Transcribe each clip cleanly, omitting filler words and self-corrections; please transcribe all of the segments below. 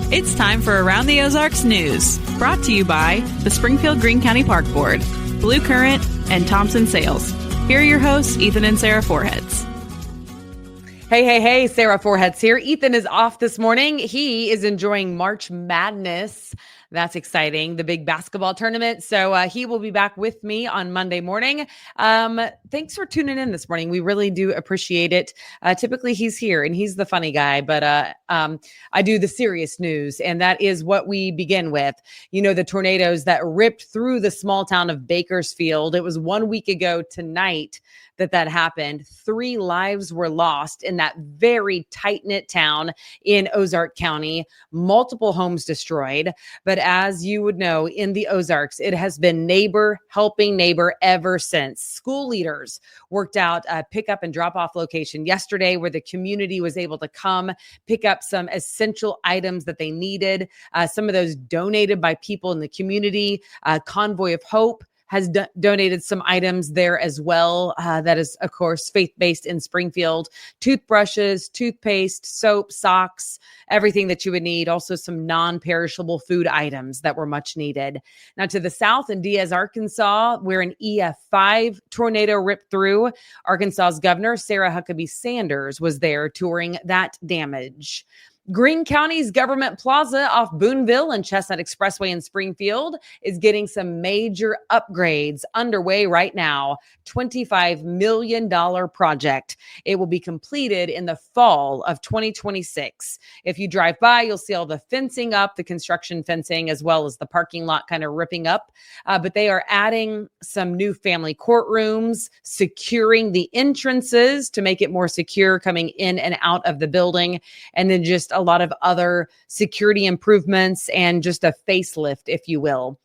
It's time for Around the Ozarks News, brought to you by the Springfield Greene County Park Board, Blue Current, and Thompson Sales. Here are your hosts, Ethan and Sarah Foreheads. Hey, Sarah Foreheads here. Ethan is off this morning. He is enjoying March Madness. That's exciting, the big basketball tournament. So he will be back with me on Monday morning. Thanks for tuning in this morning. We really do appreciate it. Typically, he's here and he's the funny guy, but I do the serious news, and that is what we begin with. You know, the tornadoes that ripped through the small town of Bakersfield. It was 1 week ago tonight that happened. 3 lives were lost in that very tight-knit town in Ozark County, multiple homes destroyed. But as you would know, in the Ozarks, it has been neighbor helping neighbor ever since. School leaders worked out a pick-up and drop-off location yesterday where the community was able to come pick up some essential items that they needed. Some of those donated by people in the community. Convoy of Hope has donated some items there as well. That is, of course, faith-based in Springfield. Toothbrushes, toothpaste, soap, socks, everything that you would need. Also some non-perishable food items that were much needed. Now to the south in Diaz, Arkansas, where an EF5 tornado ripped through, Arkansas's Governor Sarah Huckabee Sanders was there touring that damage. Greene County's Government Plaza off Boonville and Chestnut Expressway in Springfield is getting some major upgrades underway right now. $25 million project. It will be completed in the fall of 2026. If you drive by, you'll see all the fencing up, the construction fencing, as well as the parking lot kind of ripping up. But they are adding some new family courtrooms, securing the entrances to make it more secure coming in and out of the building, and then just a lot of other security improvements and just a facelift, if you will.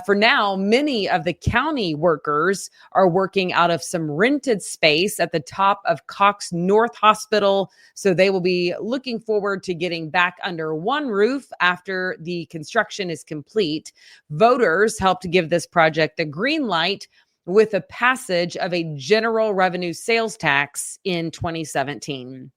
For now, many of the county workers are working out of some rented space at the top of Cox North Hospital. So they will be looking forward to getting back under one roof after the construction is complete. Voters helped give this project the green light with the passage of a general revenue sales tax in 2017.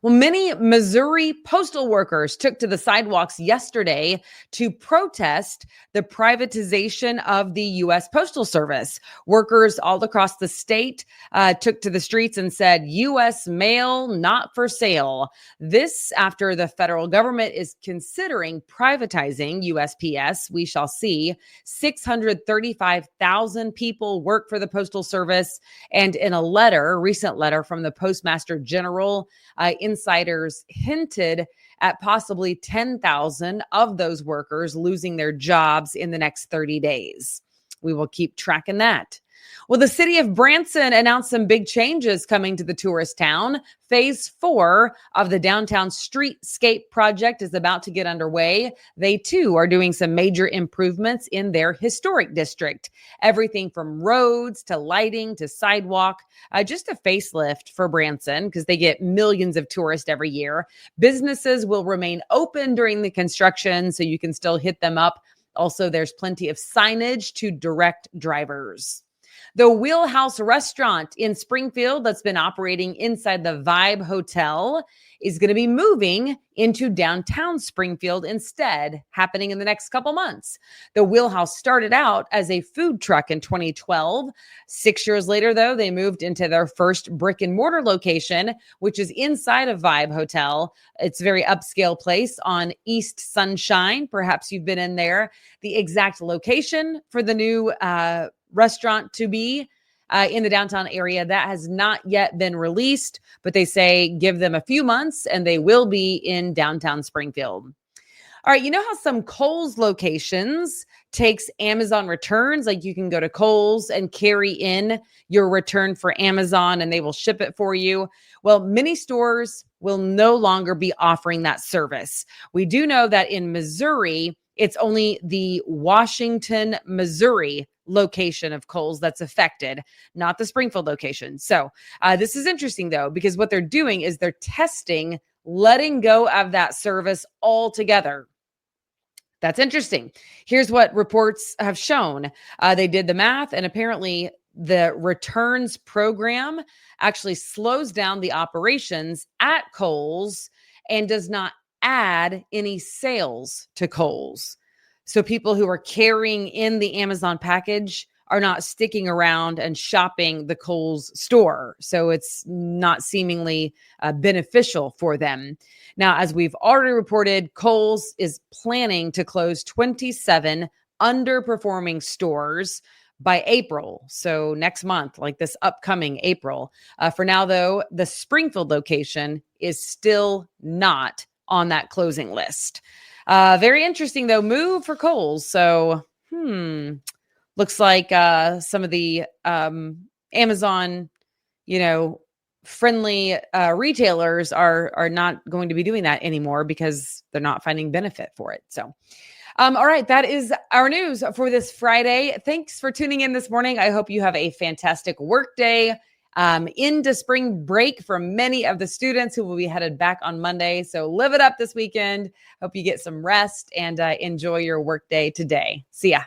Well, many Missouri postal workers took to the sidewalks yesterday to protest the privatization of the U.S. Postal Service. Workers all across the state took to the streets and said, U.S. mail not for sale. This after the federal government is considering privatizing USPS. We shall see. 635,000 people work for the Postal Service. And in a recent letter from the Postmaster General, insiders hinted at possibly 10,000 of those workers losing their jobs in the next 30 days. We will keep tracking that. Well, the city of Branson announced some big changes coming to the tourist town. Phase 4 of the downtown streetscape project is about to get underway. They too are doing some major improvements in their historic district. Everything from roads to lighting to sidewalk, just a facelift for Branson because they get millions of tourists every year. Businesses will remain open during the construction so you can still hit them up. Also, there's plenty of signage to direct drivers. The Wheelhouse restaurant in Springfield that's been operating inside the Vibe Hotel is going to be moving into downtown Springfield instead, happening in the next couple months. The Wheelhouse started out as a food truck in 2012. 6 years later, though, they moved into their first brick and mortar location, which is inside of Vibe Hotel. It's a very upscale place on East Sunshine. Perhaps you've been in there. The exact location for the new restaurant to be in the downtown area, that has not yet been released, but they say give them a few months and they will be in downtown Springfield. All right, you know how some Kohl's locations takes Amazon returns? Like you can go to Kohl's and carry in your return for Amazon and they will ship it for you. Well, many stores will no longer be offering that service. We do know that in Missouri, it's only the Washington, Missouri location of Kohl's that's affected, not the Springfield location. So this is interesting, though, because what they're doing is they're testing letting go of that service altogether. That's interesting. Here's what reports have shown. They did the math, and apparently the returns program actually slows down the operations at Kohl's and does not add any sales to Kohl's. So people who are carrying in the Amazon package are not sticking around and shopping the Kohl's store. So it's not seemingly beneficial for them. Now, as we've already reported, Kohl's is planning to close 27 underperforming stores by April. So next month, like this upcoming April. For now, though, the Springfield location is still not on that closing list. Very interesting, though, move for Kohl's. So, looks like some of the Amazon, friendly retailers are not going to be doing that anymore because they're not finding benefit for it. So, all right, that is our news for this Friday. Thanks for tuning in this morning. I hope you have a fantastic work day. Into spring break for many of the students who will be headed back on Monday. So live it up this weekend. Hope you get some rest and enjoy your work day today. See ya.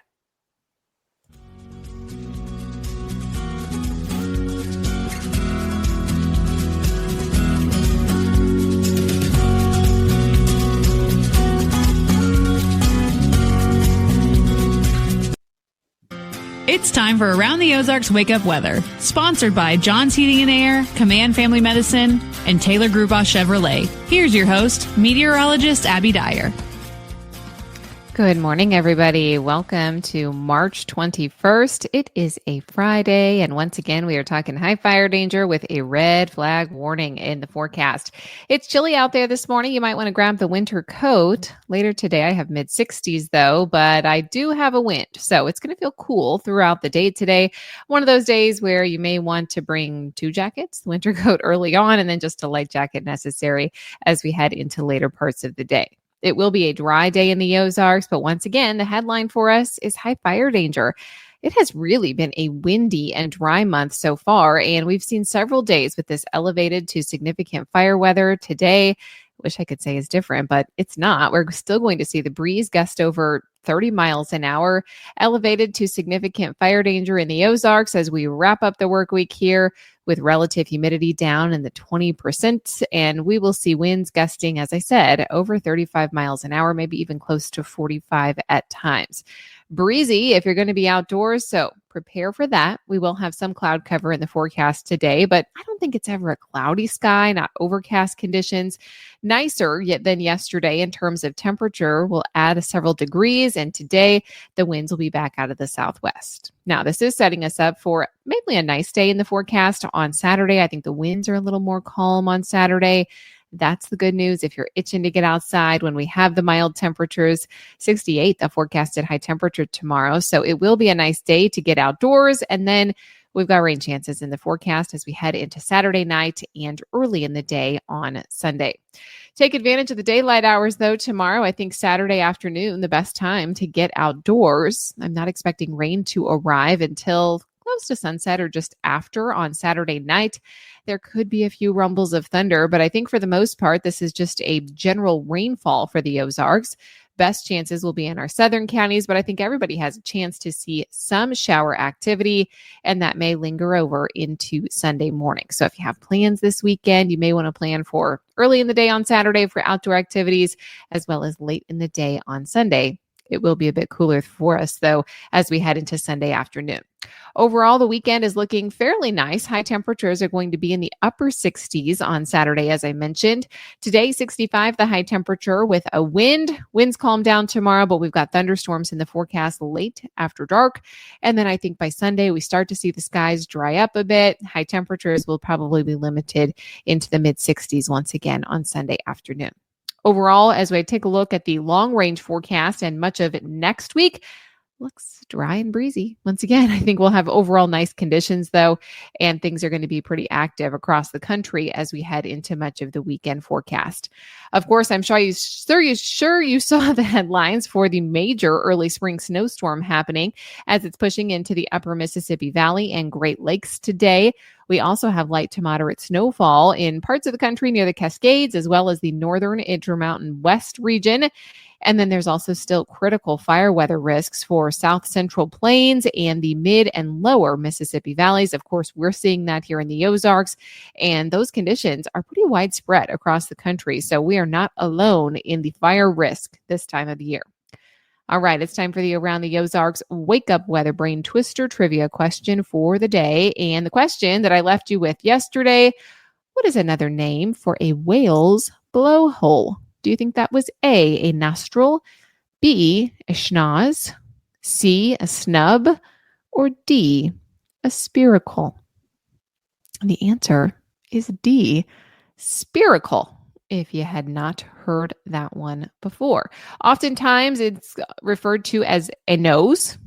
It's time for Around the Ozarks Wake Up Weather, sponsored by John's Heating and Air, Command Family Medicine, and Taylor Grubaugh Chevrolet. Here's your host, meteorologist Abby Dyer. Good morning, everybody. Welcome to March 21st. It is a Friday, and once again, we are talking high fire danger with a red flag warning in the forecast. It's chilly out there this morning. You might want to grab the winter coat. Later today, I have mid-60s, though, but I do have a wind, so it's going to feel cool throughout the day today. One of those days where you may want to bring two jackets, the winter coat early on, and then just a light jacket necessary as we head into later parts of the day. It will be a dry day in the Ozarks, but once again, the headline for us is high fire danger. It has really been a windy and dry month so far, and we've seen several days with this elevated to significant fire weather. Today, wish I could say is different, but it's not. We're still going to see the breeze gust over 30 miles an hour, elevated to significant fire danger in the Ozarks as we wrap up the work week here with relative humidity down in the 20%. And we will see winds gusting, as I said, over 35 miles an hour, maybe even close to 45 at times. Breezy if you're going to be outdoors, so prepare for that. We will have some cloud cover in the forecast today, but I don't think it's ever a cloudy sky, not overcast conditions. Nicer yet than yesterday in terms of temperature. We'll add several degrees, and today the winds will be back out of the southwest. Now, this is setting us up for mainly a nice day in the forecast on Saturday. I think the winds are a little more calm on Saturday. That's the good news if you're itching to get outside when we have the mild temperatures. 68, the forecasted high temperature tomorrow. So it will be a nice day to get outdoors. And then we've got rain chances in the forecast as we head into Saturday night and early in the day on Sunday. Take advantage of the daylight hours, though, tomorrow. I think Saturday afternoon, the best time to get outdoors. I'm not expecting rain to arrive until close to sunset or just after on Saturday night. There could be a few rumbles of thunder, but I think for the most part, this is just a general rainfall for the Ozarks. Best chances will be in our southern counties, but I think everybody has a chance to see some shower activity, and that may linger over into Sunday morning. So if you have plans this weekend, you may want to plan for early in the day on Saturday for outdoor activities, as well as late in the day on Sunday. It will be a bit cooler for us, though, as we head into Sunday afternoon. Overall, the weekend is looking fairly nice. High temperatures are going to be in the upper 60s on Saturday, as I mentioned. Today, 65, the high temperature with a wind. Winds calm down tomorrow, but we've got thunderstorms in the forecast late after dark. And then I think by Sunday, we start to see the skies dry up a bit. High temperatures will probably be limited into the mid-60s once again on Sunday afternoon. Overall, as we take a look at the long-range forecast and much of it next week, looks dry and breezy. Once again, I think we'll have overall nice conditions, though, and things are going to be pretty active across the country as we head into much of the weekend forecast. Of course, I'm sure you saw the headlines for the major early spring snowstorm happening as it's pushing into the upper Mississippi Valley and Great Lakes today. We also have light to moderate snowfall in parts of the country near the Cascades, as well as the northern Intermountain West region. And then there's also still critical fire weather risks for South Central Plains and the mid and lower Mississippi valleys. Of course, we're seeing that here in the Ozarks, and those conditions are pretty widespread across the country. So we are not alone in the fire risk this time of the year. All right, it's time for the Around the Ozarks Wake Up Weather Brain Twister trivia question for the day. And the question that I left you with yesterday, what is another name for a whale's blowhole? Do you think that was A, nostril, B, a schnoz, C, a snub, or D, a spiracle? And the answer is D, spiracle, if you had not heard that one before. Oftentimes it's referred to as a nose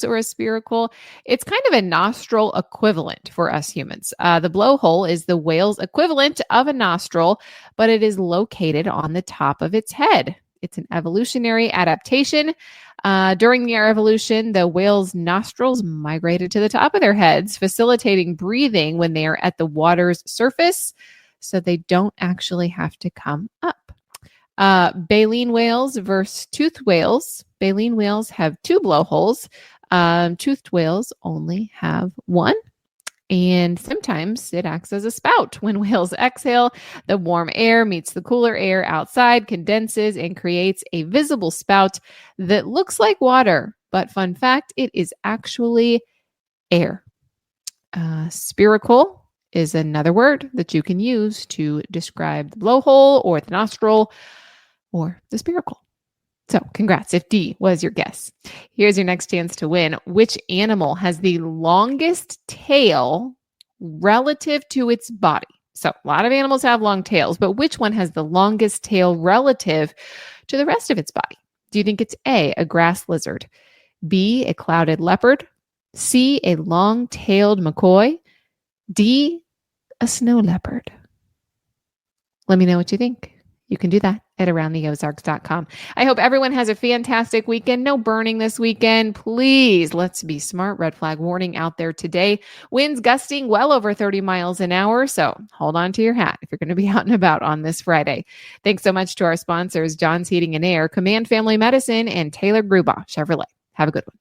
or a spiracle. It's kind of a nostril equivalent for us humans. The blowhole is the whale's equivalent of a nostril, but it is located on the top of its head. It's an evolutionary adaptation. During their evolution, the whale's nostrils migrated to the top of their heads, facilitating breathing when they are at the water's surface, so they don't actually have to come up. Baleen whales versus toothed whales. Baleen whales have 2 blowholes. Toothed whales only have 1. And sometimes it acts as a spout. When whales exhale, the warm air meets the cooler air outside, condenses, and creates a visible spout that looks like water. But fun fact, it is actually air. Spiracle is another word that you can use to describe the blowhole or the nostril or the spiracle. So congrats if D was your guess. Here's your next chance to win. Which animal has the longest tail relative to its body? So a lot of animals have long tails, but which one has the longest tail relative to the rest of its body? Do you think it's A, a grass lizard, B, a clouded leopard, C, a long-tailed McCoy, D, a snow leopard? Let me know what you think. You can do that at aroundtheozarks.com. I hope everyone has a fantastic weekend. No burning this weekend. Please, let's be smart. Red flag warning out there today. Winds gusting well over 30 miles an hour. So hold on to your hat if you're going to be out and about on this Friday. Thanks so much to our sponsors, John's Heating and Air, Command Family Medicine, and Taylor Grubaugh Chevrolet. Have a good one.